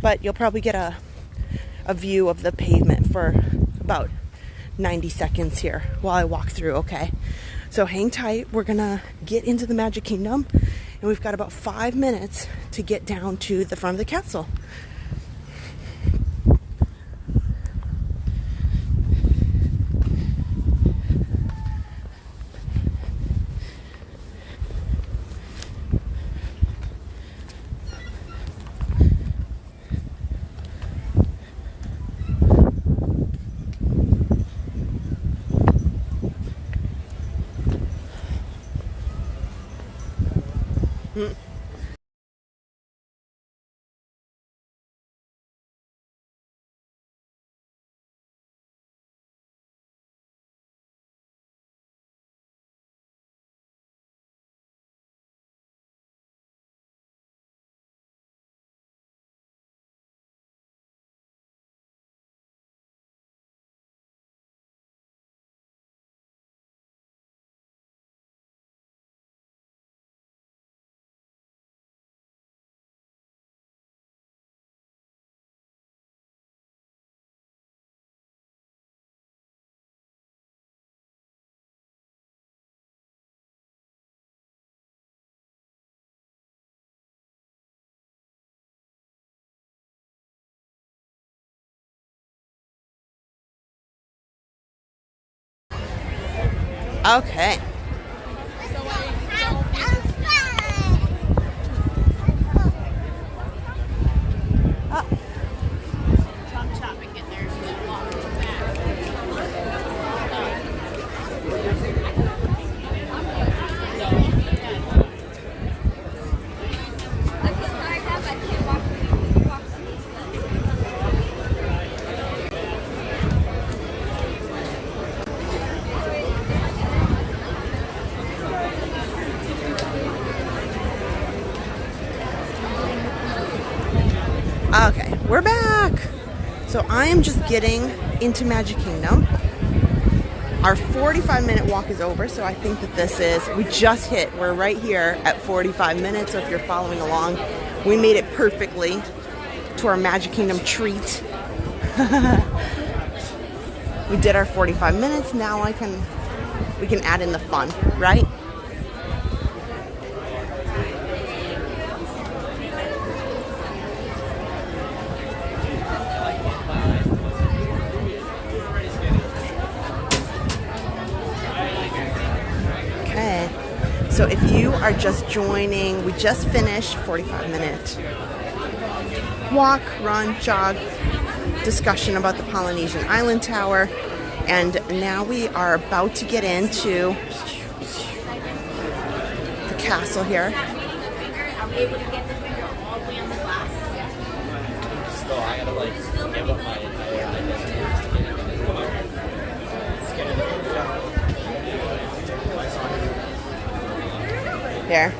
but you'll probably get a view of the pavement for about 90 seconds here while I walk through, okay? So hang tight, we're going to get into the Magic Kingdom, and we've got about 5 minutes to get down to the front of the castle. Okay. Okay, we're back. So I am just getting into Magic Kingdom. Our 45-minute walk is over, so I think that we're right here at 45 minutes, so if you're following along, we made it perfectly to our Magic Kingdom treat. We did our 45 minutes, now we can add in the fun, right? So if you are just joining, we just finished 45-minute walk, run, jog, discussion about the Polynesian Island Tower, and now we are about to get into the castle here. Here.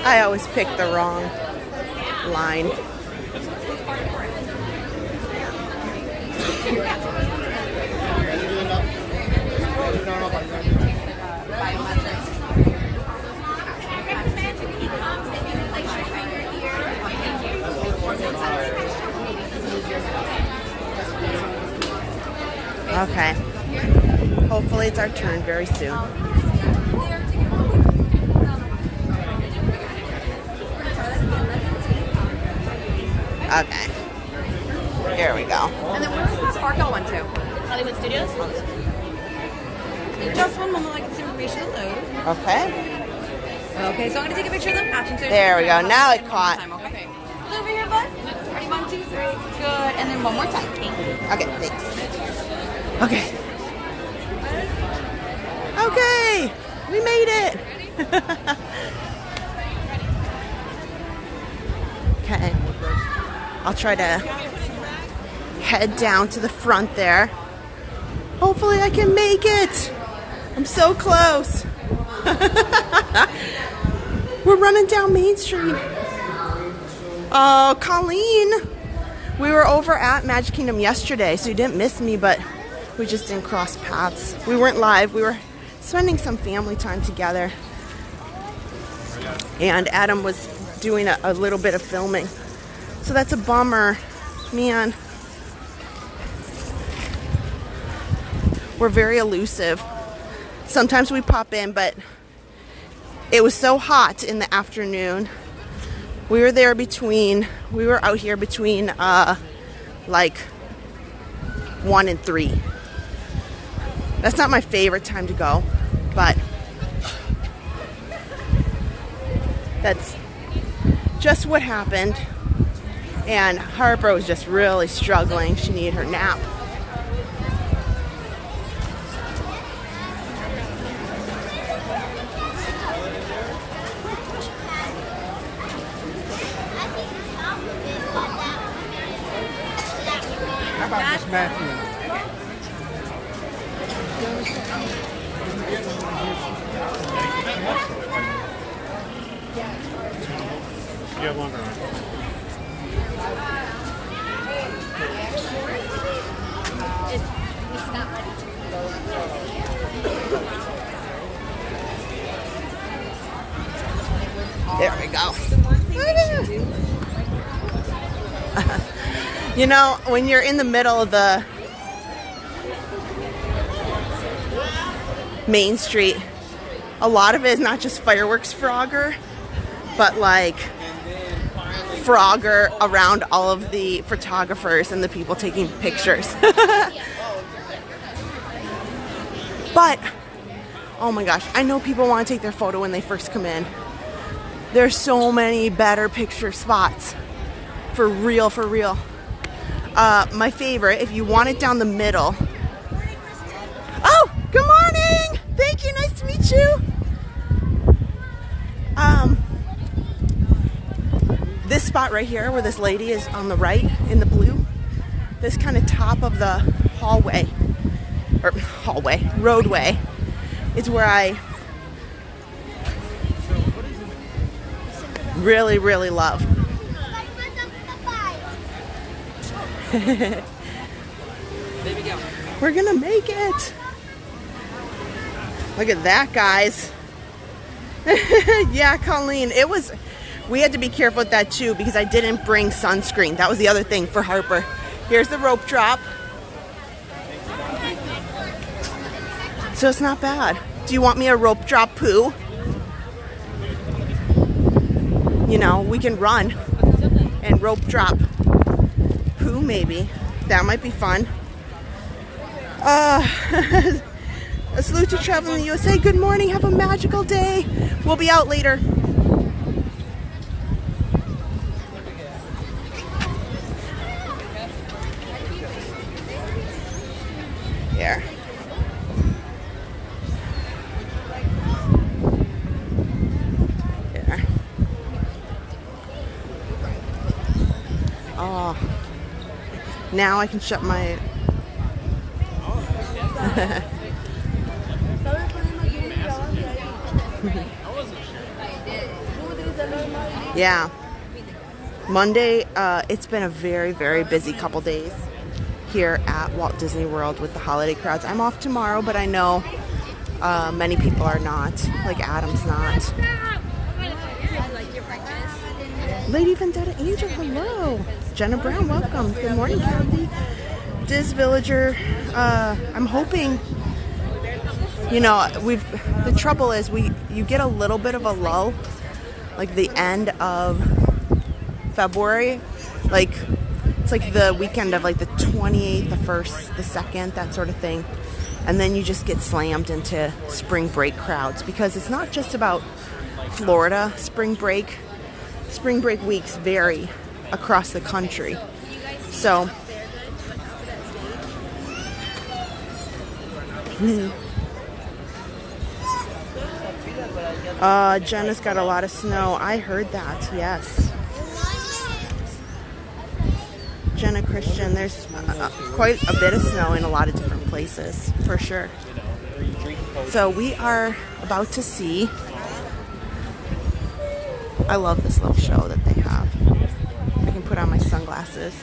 I always pick the wrong line. Okay. Hopefully it's our turn very soon. Okay. Here we go. And then where's this park y'all went to? Hollywood Studios? Just one moment, I can see information load. Okay. Okay, so I'm going to take a picture of them. There we go. Now it caught. Okay. Over here, bud. Ready? 1, 2, 3. Good. And then one more time. Okay, thanks. Okay. Okay. We made it. Okay. I'll try to head down to the front there. Hopefully I can make it. I'm so close. We're running down Main Street. Oh, Colleen. We were over at Magic Kingdom yesterday, so you didn't miss me, but we just didn't cross paths. We weren't live. We were spending some family time together. And Adam was doing a little bit of filming. So that's a bummer. Man. We're very elusive. Sometimes we pop in, but it was so hot in the afternoon. We were out here between like 1 and 3. That's not my favorite time to go, but that's just what happened. And Harper was just really struggling. She needed her nap. How about this Matthew? You have longer. There we go. You know, when you're in the middle of the Main Street, a lot of it is not just fireworks Frogger, but like Frogger around all of the photographers and the people taking pictures. But, oh my gosh, I know people want to take their photo when they first come in. There's so many better picture spots. For real, for real. My favorite, if you want it down the middle. Oh, good morning! Thank you, nice to meet you. This spot right here where this lady is on the right in the blue, this kind of top of the hallway or roadway is where I really, really love. We're gonna make it. Look at that, guys. Yeah, Colleen, we had to be careful with that too because I didn't bring sunscreen. That was the other thing for Harper. Here's the rope drop. So it's not bad. Do you want me a rope drop poo? You know, we can run and rope drop poo maybe. That might be fun. A salute to travel in the USA. Good morning. Have a magical day. We'll be out later. There. There. Oh. Now I can shut my... Yeah. Monday, it's been a very, very busy couple days here at Walt Disney World with the holiday crowds. I'm off tomorrow, but I know many people are not. Like Adam's not. Lady Vendetta Angel, hello. Jenna Brown, welcome. Good morning, Kathy. Diz Villager, I'm hoping, you know, the trouble is you get a little bit of a lull, like the end of February, like it's like the weekend of like the 28th, the 1st, the 2nd, that sort of thing, and then you just get slammed into spring break crowds because it's not just about Florida. Spring break weeks vary across the country, so Jenna's got a lot of snow. I heard that, yes. Jenna Christian, there's quite a bit of snow in a lot of different places, for sure. So we are about to see, I love this little show that they have. I can put on my sunglasses.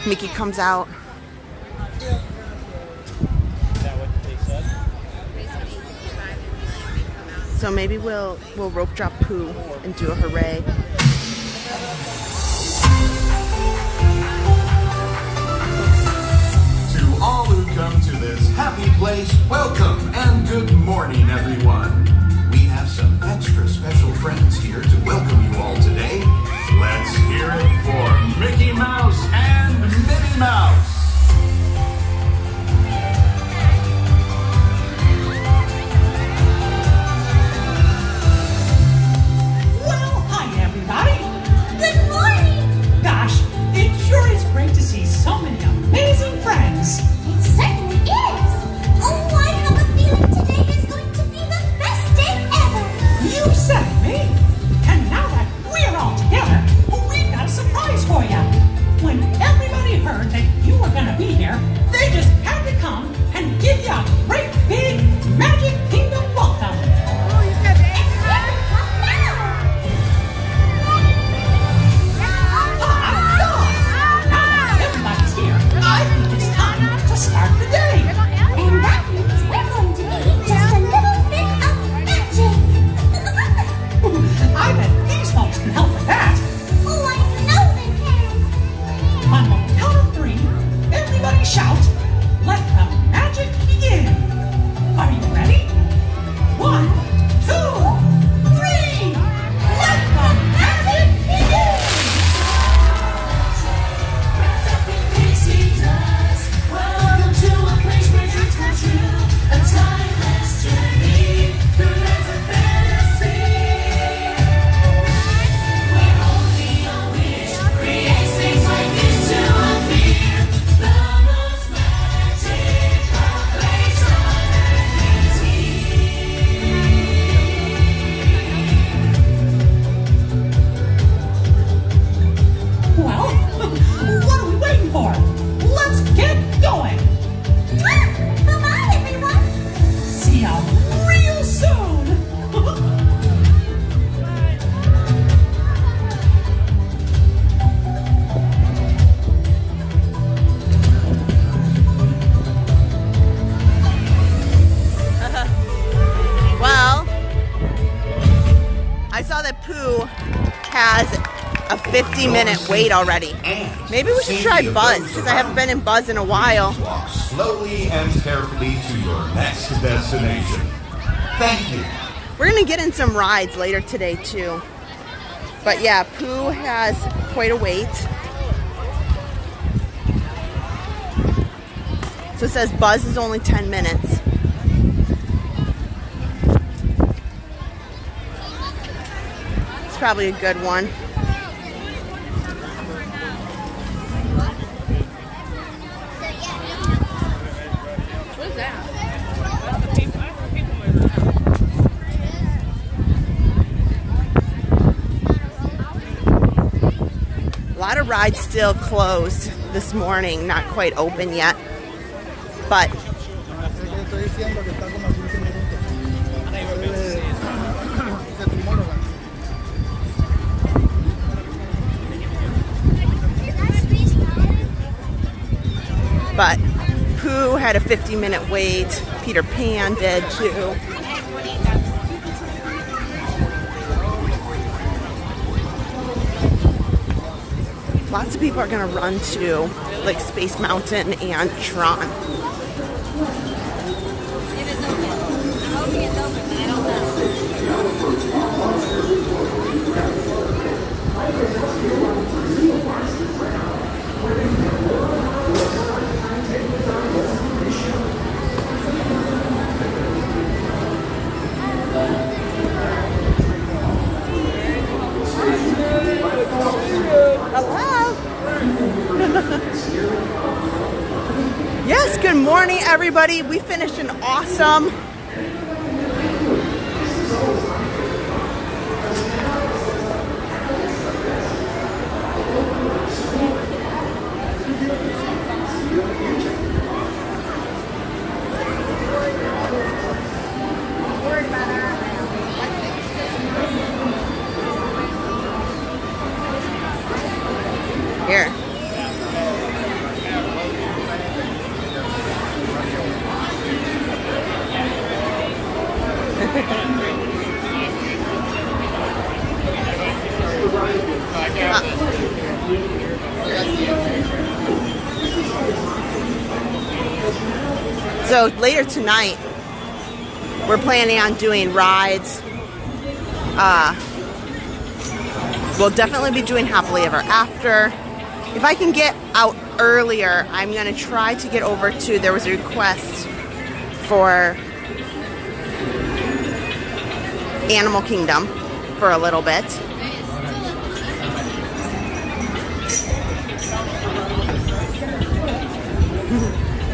Mickey comes out. So maybe we'll rope drop poo and do a hooray. To all who come to this happy place, welcome and good morning, everyone. We have some extra special friends here to welcome you all today. Let's hear it for Mickey Mouse and Minnie Mouse. Good morning! Gosh, it sure is great to see so many amazing friends. It certainly is. Oh, I have a feeling today is going to be the best day ever. You said me. And now that we're all together, we've got a surprise for you. When everybody heard that you were going to be here, they just had to come and give you a great big Magic Kingdom welcome. Start the day. And that means we're going to need just a little bit of magic. I bet these folks can help with that. Oh, I know they can. On the count of 3, everybody shout, let the magic begin. I saw that Pooh has a 50-minute wait already. Maybe we should try Buzz, because I haven't been in Buzz in a while. Walk slowly and carefully to your next destination. Thank you. We're going to get in some rides later today, too. But yeah, Pooh has quite a wait. So it says Buzz is only 10 minutes. It's probably a good one. What is that? A lot of rides still closed this morning, not quite open yet. But Pooh had a 50-minute wait. Peter Pan did too. Lots of people are going to run to like Space Mountain and Tron. Hello. Yes, good morning, everybody. We finished an awesome here. So later tonight, we're planning on doing rides. We'll definitely be doing Happily Ever After. If I can get out earlier, I'm going to try to get over to, there was a request for Animal Kingdom for a little bit.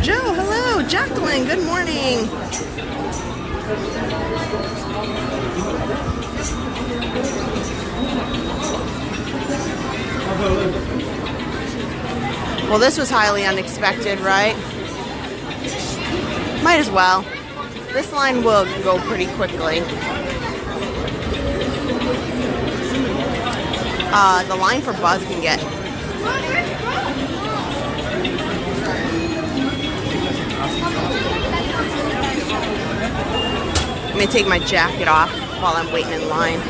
Joe, hello. Jacqueline, good morning. Well, this was highly unexpected, right? Might as well. This line will go pretty quickly. The line for Buzz can get... I'm going to take my jacket off while I'm waiting in line.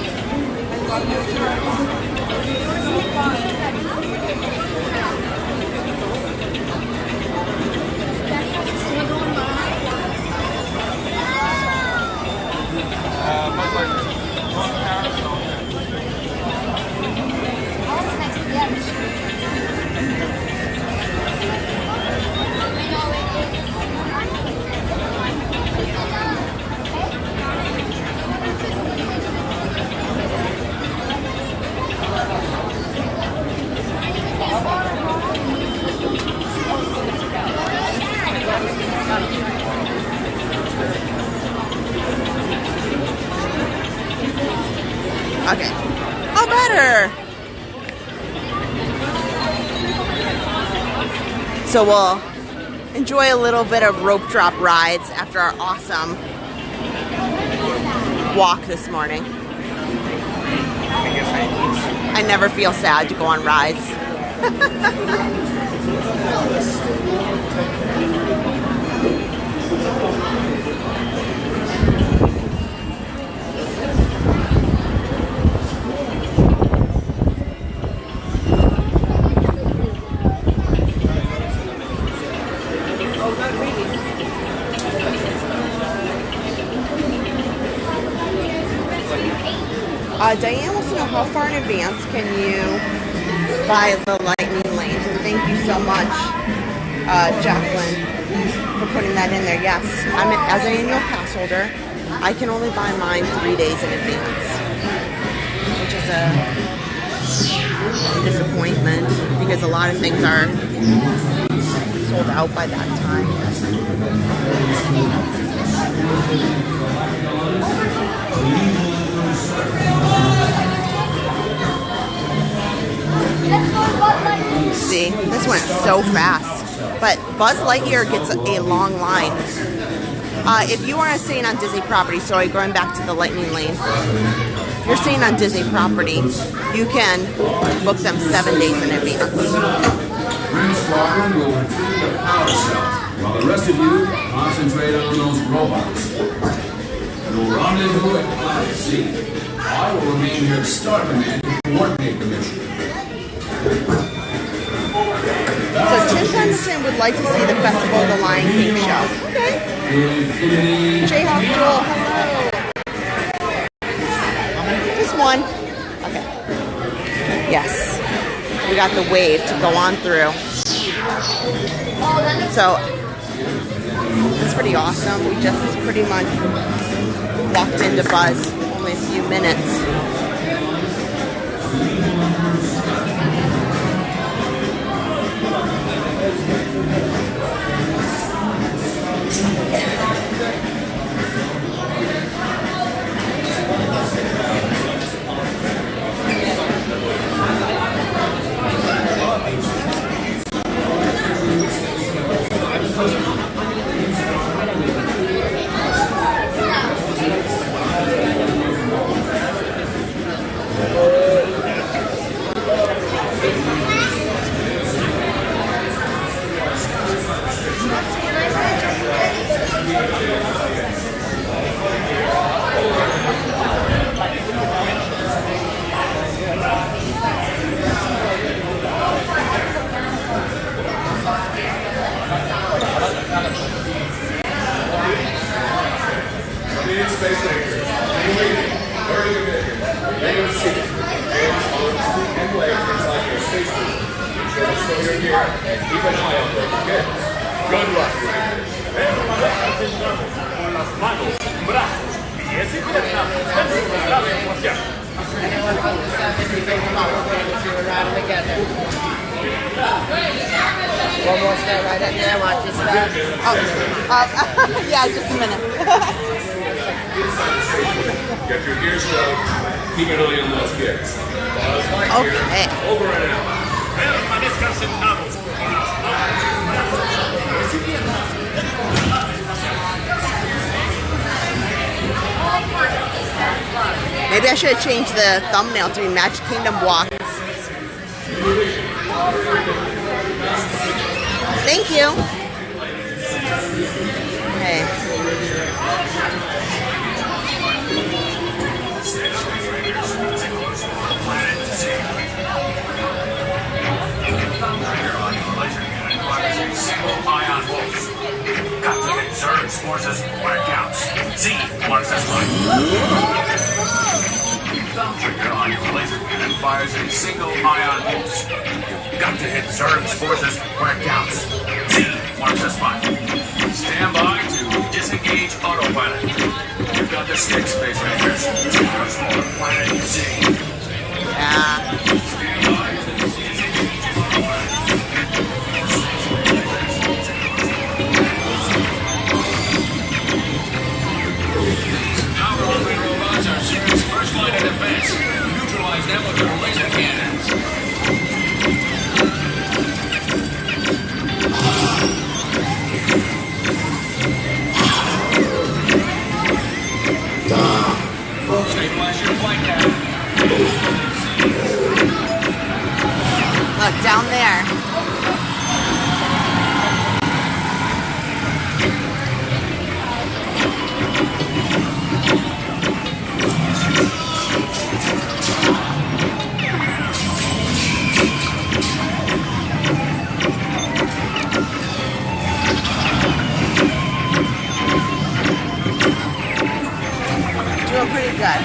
Okay. Oh, better. So we'll enjoy a little bit of rope drop rides after our awesome walk this morning. I never feel sad to go on rides. Renee wants to know how far in advance can you buy the Lightning lanes? And thank you so much, Jacqueline, for putting that in there. Yes, as an annual pass holder, I can only buy mine 3 days in advance, which is a disappointment because a lot of things are sold out by that time. See, this went so fast. But Buzz Lightyear gets a long line. If you are staying on Disney property, sorry, going back to the Lightning Lane, if you're staying on Disney property, you can book them 7 days in advance. Grand Squadron will retrieve the power cells, while the rest of you concentrate on those robots. You'll rendezvous at Planet C. I will remain here to start the mission and coordinate the mission. So Tim Henderson would like to see the Festival of the Lion King show. Okay. Jayhawk Joel, hello. Just one. Okay. Yes. We got the wave to go on through. So it's pretty awesome. We just pretty much walked into Buzz only a few minutes. Yeah, just a minute. Get your gear stowed. Keep an eye on those kids. Okay. Over and out. Maybe I should have changed the thumbnail to be Magic Kingdom Walk. Thank you. Okay. Single ion bolts. Got to exert forces where it counts. Z marks this line. Thumb trigger on your laser cannon fires a single ion bolts. You've got to hit Zerg's forces where it counts. Z marks the spot. Stand by to disengage autopilot. You've got the stick, Space Rangers. Search for Planet Z. Yeah. Stand by to disengage autopilot. Power-hungry robots are Zerg's first line of defense. Neutralize them with your laser cannons. Stabilize your flight down. Look, down there. Doing pretty good.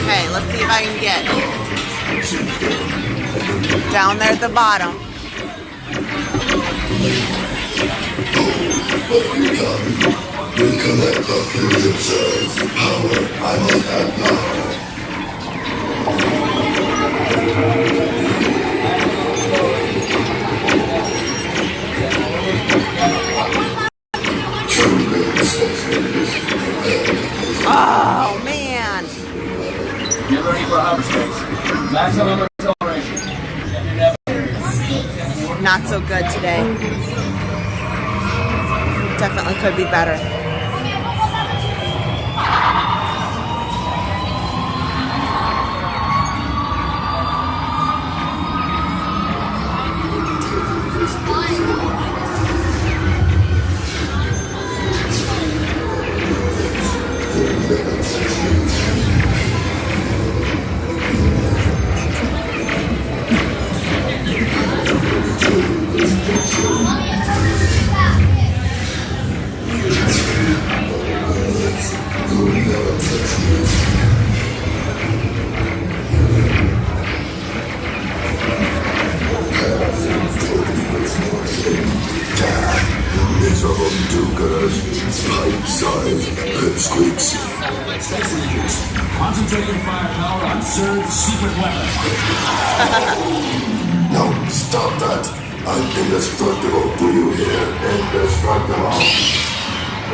Okay, let's see if I can get down there at the bottom. Oh man! Get ready for hyperspace. Maximum acceleration. Not so good today. Definitely could be better. Concentrating firepower on Surge's secret weapon. No, stop that. I'm indestructible. Do you hear? Indestructible.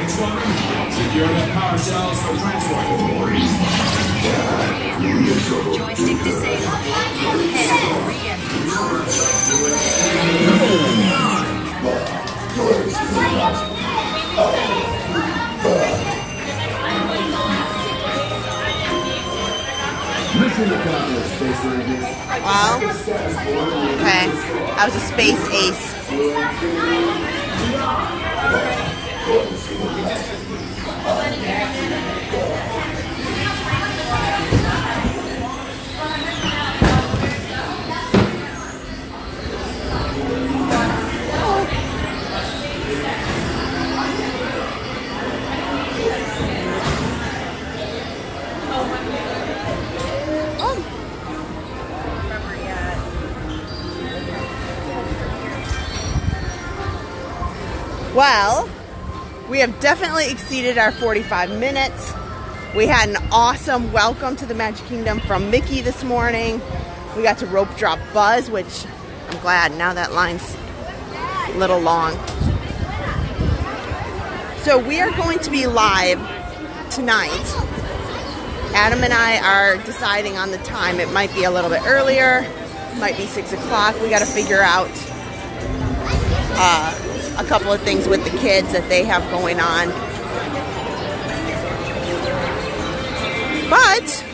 Squadron, secure the power cells for transport. Joystick disabled. Mission accomplished, Space Rangers. Well, okay. I was a space ace. Well, we have definitely exceeded our 45 minutes. We had an awesome welcome to the Magic Kingdom from Mickey this morning. We got to rope drop Buzz, which I'm glad. Now that line's a little long. So we are going to be live tonight. Adam and I are deciding on the time. It might be a little bit earlier. It might be 6 o'clock. We got to figure out a couple of things with the kids that they have going on. But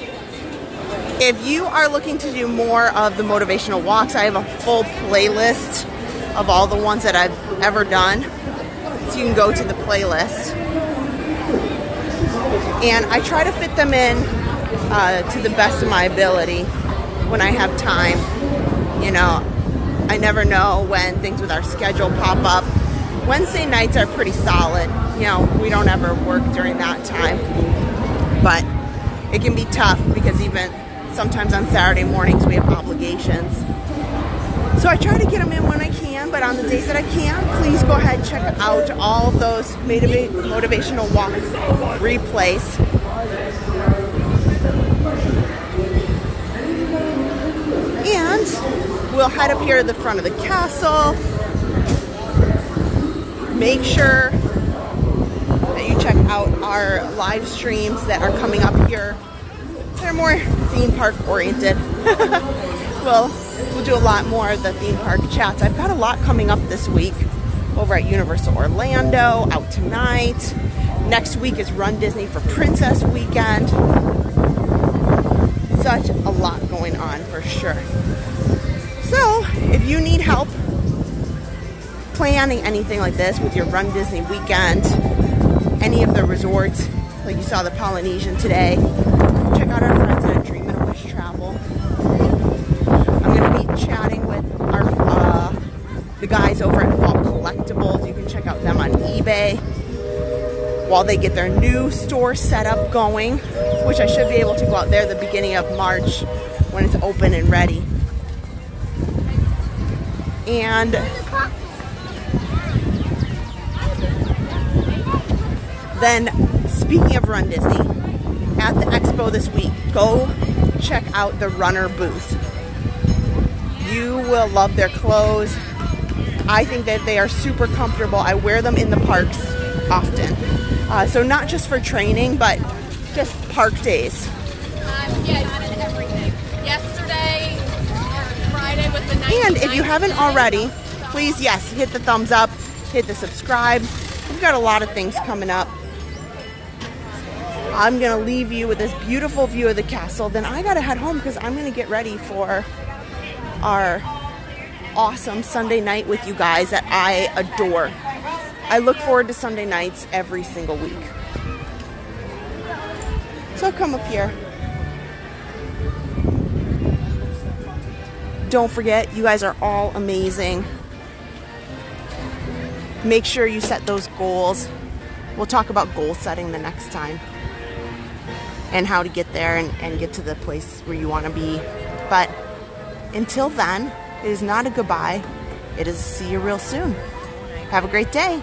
if you are looking to do more of the motivational walks, I have a full playlist of all the ones that I've ever done. So you can go to the playlist. And I try to fit them in to the best of my ability when I have time. You know, I never know when things with our schedule pop up. Wednesday nights are pretty solid. You know, we don't ever work during that time. But it can be tough because even sometimes on Saturday mornings we have obligations. So I try to get them in when I can, but on the days that I can, please go ahead and check out all of those motivational walk replays. And we'll head up here to the front of the castle. Make sure that you check out our live streams that are coming up here. They're more theme park oriented. We'll do a lot more of the theme park chats. I've got a lot coming up this week over at Universal Orlando, out tonight. Next week is Run Disney for Princess Weekend. Such a lot going on for sure. So if you need help planning anything like this with your Run Disney weekend, any of the resorts, like you saw the Polynesian today, check out our friends at Dream and Wish Travel. I'm going to be chatting with the guys over at Vault Collectibles. You can check out them on eBay. while they get their new store setup going, which I should be able to go out there the beginning of March when it's open and ready. And then, speaking of Run Disney, at the expo this week, go check out the runner booth. You will love their clothes. I think that they are super comfortable. I wear them in the parks often. So not just for training, but just park days. Yeah, I did everything. Yesterday, Friday was the night. And if you haven't already, please, yes, hit the thumbs up, hit the subscribe. We've got a lot of things coming up. I'm going to leave you with this beautiful view of the castle. Then I got to head home because I'm going to get ready for our awesome Sunday night with you guys that I adore. I look forward to Sunday nights every single week. So come up here. Don't forget, you guys are all amazing. Make sure you set those goals. We'll talk about goal setting the next time and how to get there and get to the place where you want to be. But until then, it is not a goodbye. It is see you real soon. Have a great day.